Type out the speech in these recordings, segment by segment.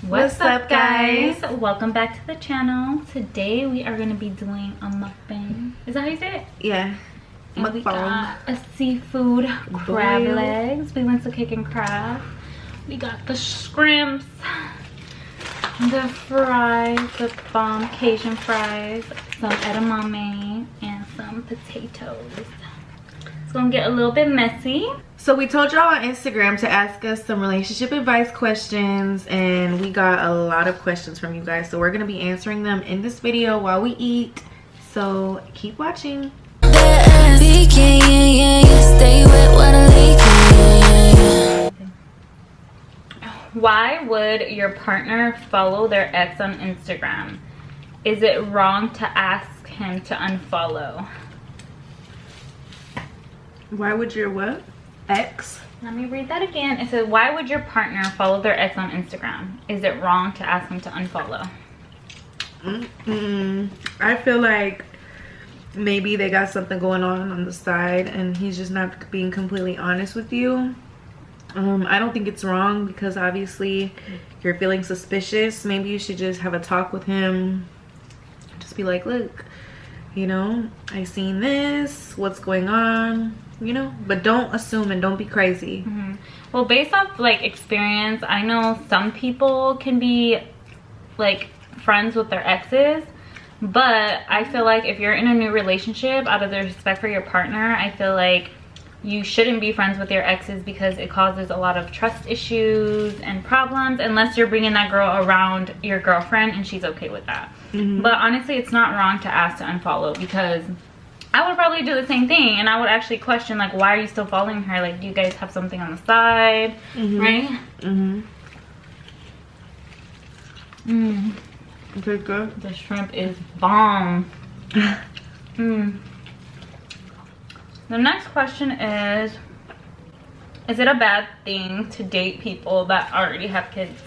What's up guys? Welcome back to the channel. Today we are going to be doing a mukbang. Is that how you say it? Yeah. And we got a seafood crab legs. We went to Kick and Crab. We got the shrimps, the fries, the bomb Cajun fries, some edamame, and some potatoes. It's gonna get a little bit messy. So we told y'all on Instagram to ask us some relationship advice questions, and we got a lot of questions from you guys, so we're gonna be answering them in this video while we eat, so keep watching. Why would your partner follow their ex on Instagram? Is it wrong to ask him to unfollow? Why would your what? Ex? Let me read that again. It says, why would your partner follow their ex on Instagram? Is it wrong to ask him to unfollow? I feel like maybe they got something going on the side and he's just not being completely honest with you. I don't think it's wrong because obviously you're feeling suspicious. Maybe you should just have a talk with him. Just be like, look, you know, I seen this, what's going on, you know, but don't assume and don't be crazy. Well, based off like experience, I know some people can be like friends with their exes, but I feel like if you're in a new relationship, out of the respect for your partner, I feel like you shouldn't be friends with your exes because it causes a lot of trust issues and problems, unless you're bringing that girl around your girlfriend and she's okay with that. But honestly, it's not wrong to ask to unfollow, because I would probably do the same thing, and I would actually question, like, why are you still following her? Like, do you guys have something on the side? Right? Okay, good. The shrimp is bomb. The next question is it a bad thing to date people that already have kids?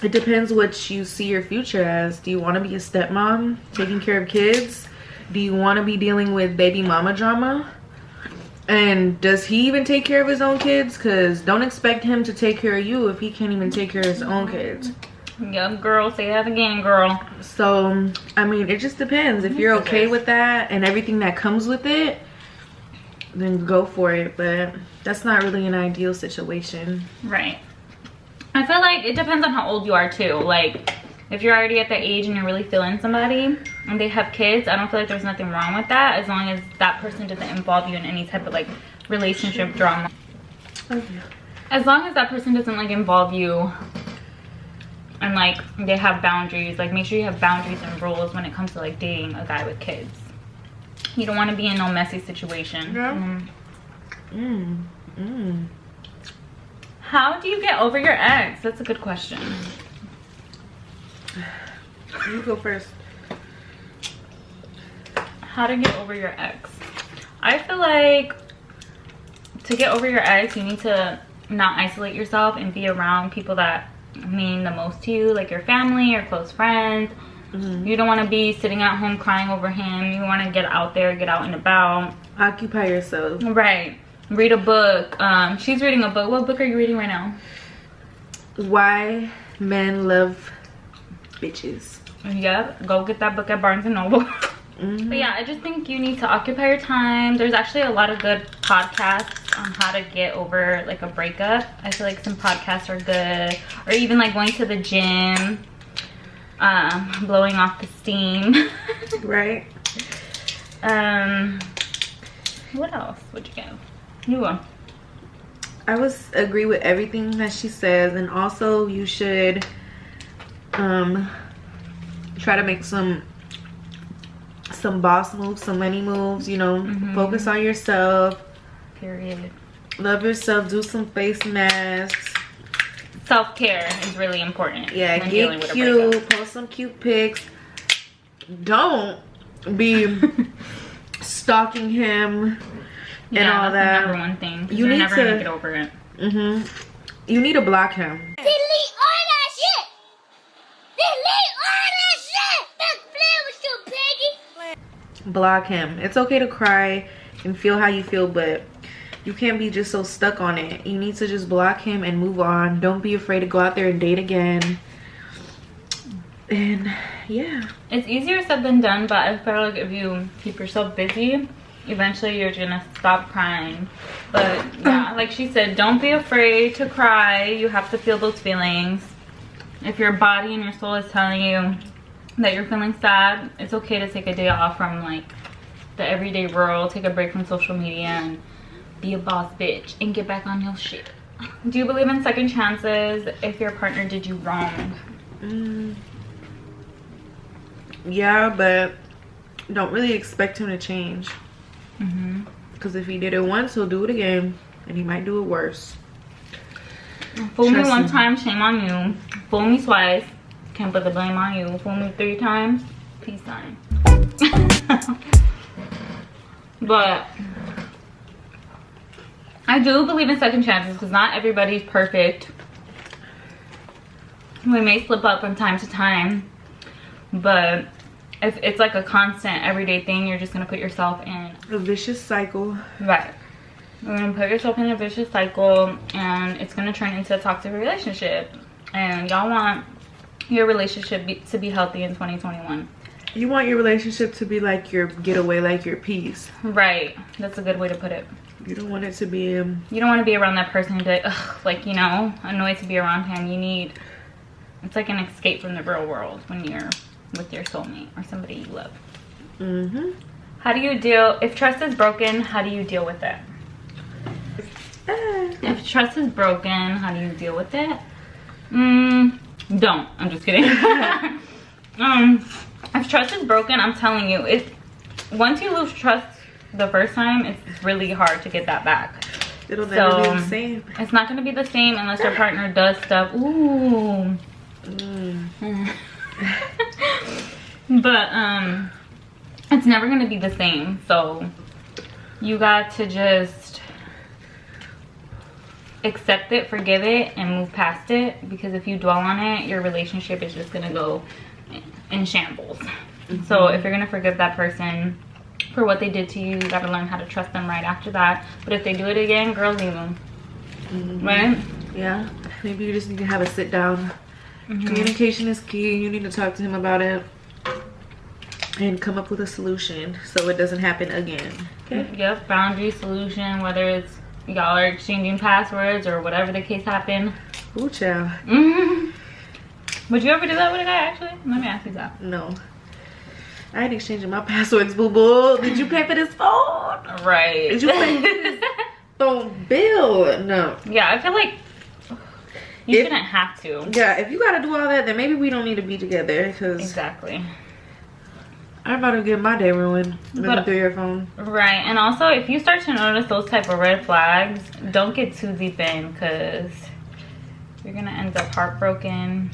It depends what you see your future as. Do you want to be a stepmom taking care of kids? Do you want to be dealing with baby mama drama? And does he even take care of his own kids? Because don't expect him to take care of you if he can't even take care of his own kids. Yep, girl, say that again, girl. So I mean, it just depends. If you're okay with that and everything that comes with it, then go for it. But that's not really an ideal situation. Right. I feel like it depends on how old you are too. Like, if you're already at that age and you're really feeling somebody and they have kids, I don't feel like there's nothing wrong with that, as long as that person doesn't involve you in any type of like relationship drama. As long as that person doesn't like involve you and like they have boundaries. Like, make sure you have boundaries and rules when it comes to like dating a guy with kids. You don't want to be in no messy situation. How do you get over your ex? That's a good question. You go first. How to get over your ex? I feel like to get over your ex, you need to not isolate yourself and be around people that mean the most to you, like your family or close friends. You don't want to be sitting at home crying over him. You want to get out there, get out and about. Occupy yourself. Right. Read a book. She's reading a book. What book are you reading right now? Why Men Love Bitches. Yep, go get that book at Barnes & Noble. But yeah, I just think you need to occupy your time. There's actually a lot of good podcasts on how to get over like a breakup. I feel like some podcasts are good, or even like going to the gym, blowing off the steam. Right. What else would you go? You go. I agree with everything that she says, and also you should try to make some boss moves, some money moves, you know. Focus on yourself. Period. Love yourself. Do some face masks. Self-care is really important. Yeah, get cute. Post some cute pics. Don't be stalking him and all that. The number one thing. You need never to gonna get over it. You need to block him. Delete all that shit. Delete all that shit. That's playing with you, piggy. Block him. It's okay to cry and feel how you feel, but You can't be just so stuck on it. You need to just block him and move on. Don't be afraid to go out there and date again. And yeah, it's easier said than done, but I feel like if you keep yourself busy, eventually you're gonna stop crying. But yeah, like she said, don't be afraid to cry. You have to feel those feelings. If your body and your soul is telling you that you're feeling sad, it's okay to take a day off from like the everyday world. Take a break from social media and be a boss bitch and get back on your shit. Do you believe in second chances if your partner did you wrong? Yeah, but don't really expect him to change. Because if he did it once, he'll do it again, and he might do it worse. Fool me one time, shame on you. Fool me twice, can't put the blame on you. Fool me 3 times, peace sign. But I do believe in second chances because not everybody's perfect. We may slip up from time to time, but if it's like a constant everyday thing, you're just gonna put yourself in a vicious cycle. Right. You're gonna put yourself in a vicious cycle, and it's gonna turn into a toxic relationship. And y'all want your relationship to be healthy in 2021. You want your relationship to be like your getaway, like your peace. Right. That's a good way to put it. You don't want it to be you don't want to be around that person and be like, ugh, like, you know, annoyed to be around him. You need, it's like an escape from the real world when you're with your soulmate or somebody you love. How do you deal, if trust is broken, how do you deal with it? If trust is broken, how do you deal with it? Don't. I'm just kidding. If trust is broken, I'm telling you, once you lose trust the first time, it's really hard to get that back. It'll never be the same. It's not going to be the same unless your partner does stuff. Ooh. But it's never going to be the same. So you got to just accept it, forgive it, and move past it. Because if you dwell on it, your relationship is just going to go in shambles. So if you're going to forgive that person for what they did to you, you got to learn how to trust them right after that. But if they do it again, girl, leave them. Right? Yeah. Maybe you just need to have a sit down. Communication is key. You need to talk to him about it and come up with a solution so it doesn't happen again. Okay? Yep. Boundary, solution, whether it's y'all are exchanging passwords or whatever the case happened. Ooh, child. Would you ever do that with a guy, actually? Let me ask you that. No. I ain't exchanging my passwords, boo-boo. Did you pay for this phone? Right. Did you pay for this phone bill? No. Yeah, I feel like you shouldn't have to. Yeah, if you gotta do all that, then maybe we don't need to be together. Because exactly. I'm about to get my day ruined looking through your phone. Right, and also if you start to notice those type of red flags, don't get too deep in because you're gonna end up heartbroken.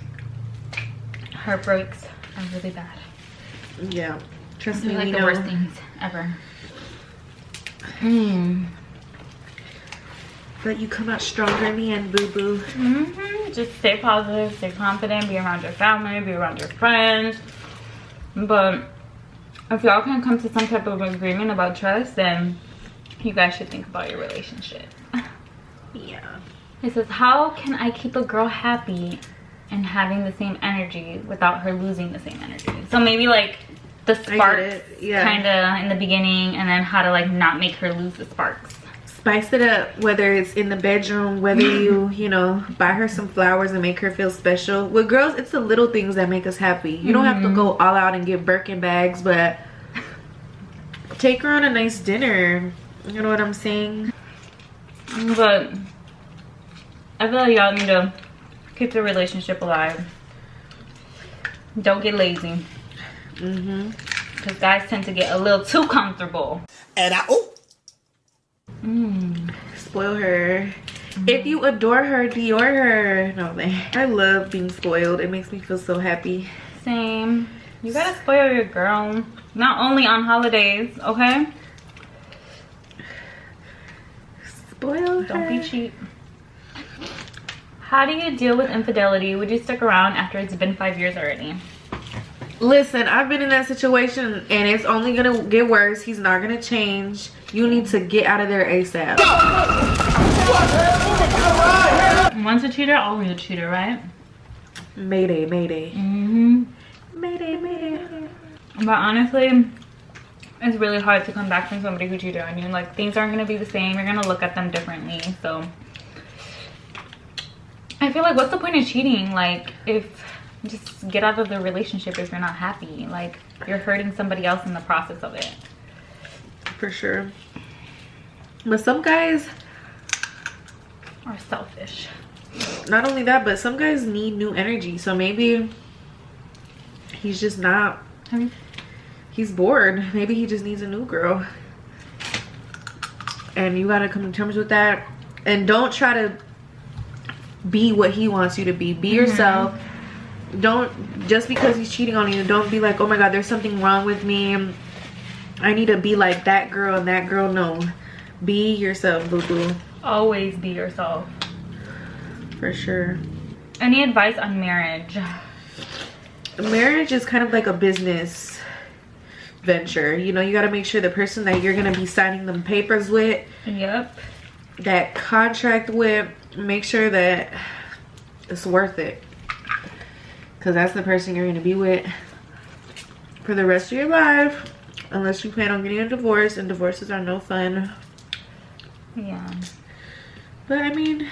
Heartbreaks are really bad. Yeah, trust me, like the worst things ever. But you come out stronger in the end, boo-boo. Just stay positive, stay confident, be around your family, be around your friends. But if y'all can come to some type of agreement about trust, then you guys should think about your relationship. Yeah. It says, how can I keep a girl happy and having the same energy without her losing the same energy? So maybe like the sparks kind of in the beginning, and then how to like not make her lose the sparks. Spice it up, whether it's in the bedroom, whether you know, buy her some flowers and make her feel special. With girls, it's the little things that make us happy. You don't have to go all out and get Birkin bags, but take her on a nice dinner. You know what I'm saying? But I feel like y'all need to keep the relationship alive. Don't get lazy. Because guys tend to get a little too comfortable. And Spoil her. If you adore her, Dior her. No, I love being spoiled. It makes me feel so happy. Same. You gotta spoil your girl. Not only on holidays, okay? Spoil her. Don't be cheap. How do you deal with infidelity? Would you stick around after it's been 5 years already? Listen, I've been in that situation and it's only gonna get worse. He's not gonna change. You need to get out of there ASAP. Once a cheater, always a cheater, right? Mayday, mayday. Mayday, mayday. But honestly, it's really hard to come back from somebody who cheated on you. Like, things aren't gonna be the same. You're gonna look at them differently. So I feel like, what's the point of cheating? Like, if just get out of the relationship if you're not happy. Like, you're hurting somebody else in the process of it. For sure. But some guys Are selfish. not only that, but some guys need new energy. So maybe he's just not, he's bored. Maybe he just needs a new girl. And you gotta come to terms with that. And don't try to be what he wants you to be. Be yourself. Don't, just because he's cheating on you, don't be like, oh my god, there's something wrong with me, I need to be like that girl and that girl. No, be yourself, boo-boo. Always be yourself. For sure. Any advice on marriage? Marriage is kind of like a business venture. You know, you got to make sure the person that you're going to be signing them papers with, Yep. that contract with, make sure that it's worth it. Because that's the person you're going to be with for the rest of your life. Unless you plan on getting a divorce. And divorces are no fun. Yeah. But I mean,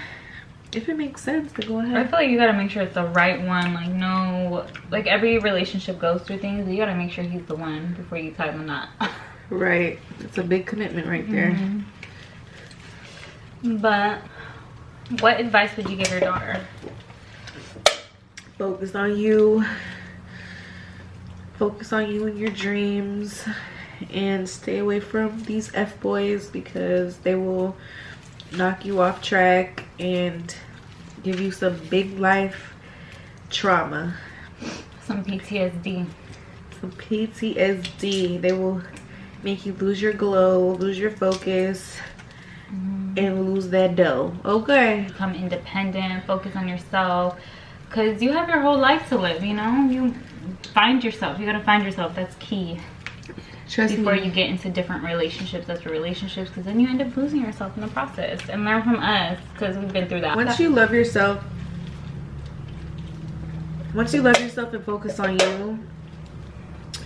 if it makes sense, then go ahead. I feel like you gotta make sure it's the right one. Like, no, like every relationship goes through things. You gotta make sure he's the one before you tie the knot. Right. It's a big commitment right there. But what advice would you give your daughter? Focus on you. Focus on you and your dreams. And stay away from these F-boys because they will knock you off track and give you some big life trauma. Some PTSD. Some PTSD. They will make you lose your glow, lose your focus, and lose that dough. Okay. Become independent. Focus on yourself. Because you have your whole life to live, you know? You find yourself. You gotta find yourself. That's key. Trust Before me. you get into different relationships after relationships, because then you end up losing yourself in the process. And learn from us, because we've been through that. Once you love yourself and focus on you,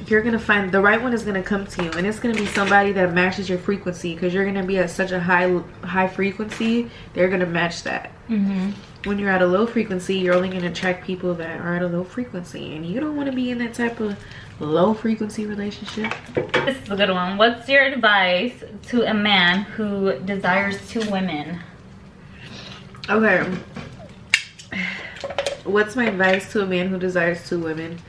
you're gonna find the right one is gonna come to you, and it's gonna be somebody that matches your frequency, because you're gonna be at such a high frequency. They're gonna match that. When you're at a low frequency, you're only gonna attract people that are at a low frequency, and you don't want to be in that type of low frequency relationship. This is a good one. What's your advice to a man who desires two women? Okay. What's my advice to a man who desires two women?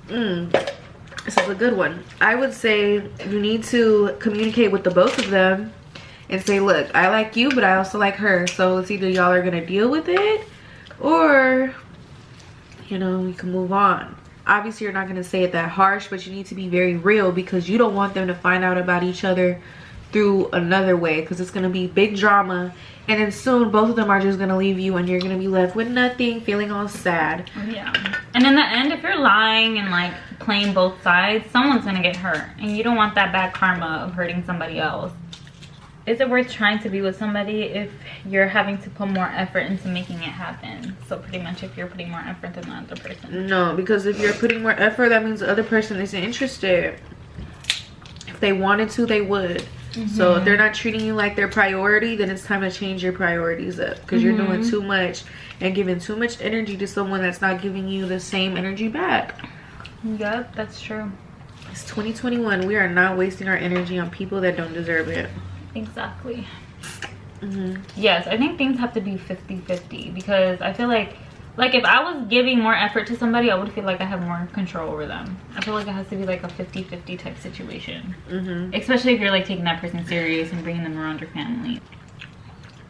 This is a good one. I would say you need to communicate with the both of them and say, look, I like you, but I also like her. So it's either y'all are going to deal with it or, you know, you can move on. Obviously, you're not going to say it that harsh, but you need to be very real because you don't want them to find out about each other through another way, because it's going to be big drama. And then soon, both of them are just going to leave you and you're going to be left with nothing, feeling all sad. Yeah. And in the end, if you're lying and like playing both sides, someone's going to get hurt. And you don't want that bad karma of hurting somebody else. Is it worth trying to be with somebody if you're having to put more effort into making it happen? So pretty much if you're putting more effort than the other person. No, because if you're putting more effort, that means the other person isn't interested. If they wanted to, they would. So if they're not treating you like their priority, then it's time to change your priorities up, because you're doing too much and giving too much energy to someone that's not giving you the same energy back. Yep, that's true. It's 2021. We are not wasting our energy on people that don't deserve it. Exactly. Yes, I think things have to be 50-50, because I feel like if I was giving more effort to somebody, I would feel like I have more control over them. I feel like it has to be like a 50-50 type situation. Especially if you're like taking that person serious and bringing them around your family.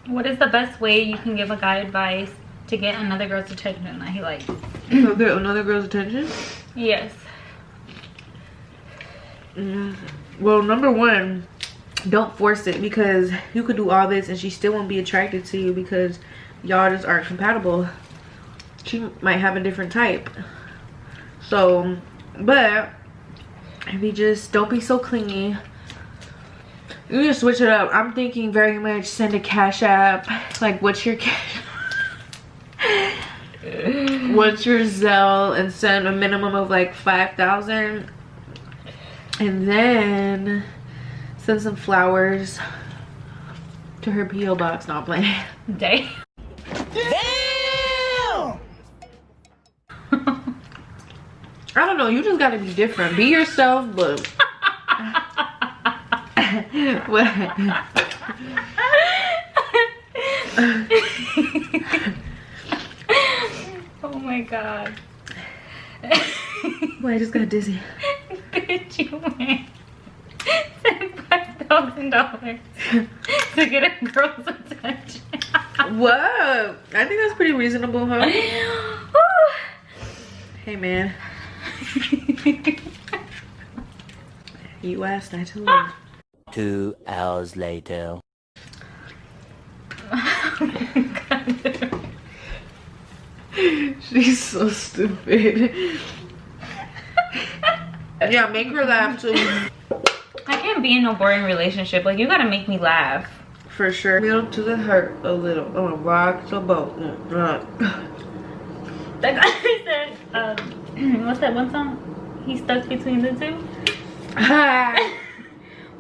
What is the best way you can give a guy advice to get another girl's attention that he likes? Another girl's attention? Yes. Well, number one, don't force it, because you could do all this and she still won't be attracted to you because y'all just aren't compatible. She might have a different type. So, but if you just don't be so clingy, you just switch it up. I'm thinking very much send a cash app. Like, what's your cash? What's your Zelle, and send a minimum of like 5,000, and then send some flowers to her PO box. Not playing. Day. Damn! I don't know. You just gotta be different. Be yourself, but. What? Oh my god. Boy, I just got dizzy. Bitch, you went $5,000 to get a girl's attention. Whoa, I think that's pretty reasonable, huh? Hey, man. You asked, I told you. 2 hours later. She's so stupid. Yeah, make her laugh too. I can't be in no boring relationship. Like, you gotta make me laugh. For sure. Middle to the hurt a little. Oh, rock the boat. That guy said, what's that one song? He's stuck between the two.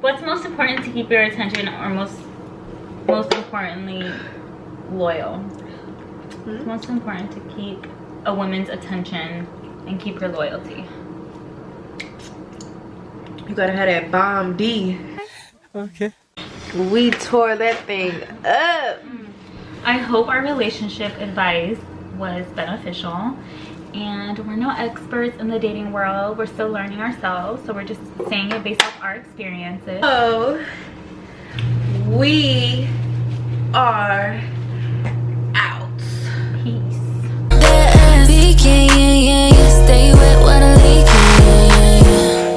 What's most important to keep your attention, or most importantly, loyal? It's most important to keep a woman's attention and keep her loyalty. You gotta have that bomb D. Okay. We tore that thing up. I hope our relationship advice was beneficial. And we're no experts in the dating world. We're still learning ourselves. So we're just saying it based off our experiences. So, we are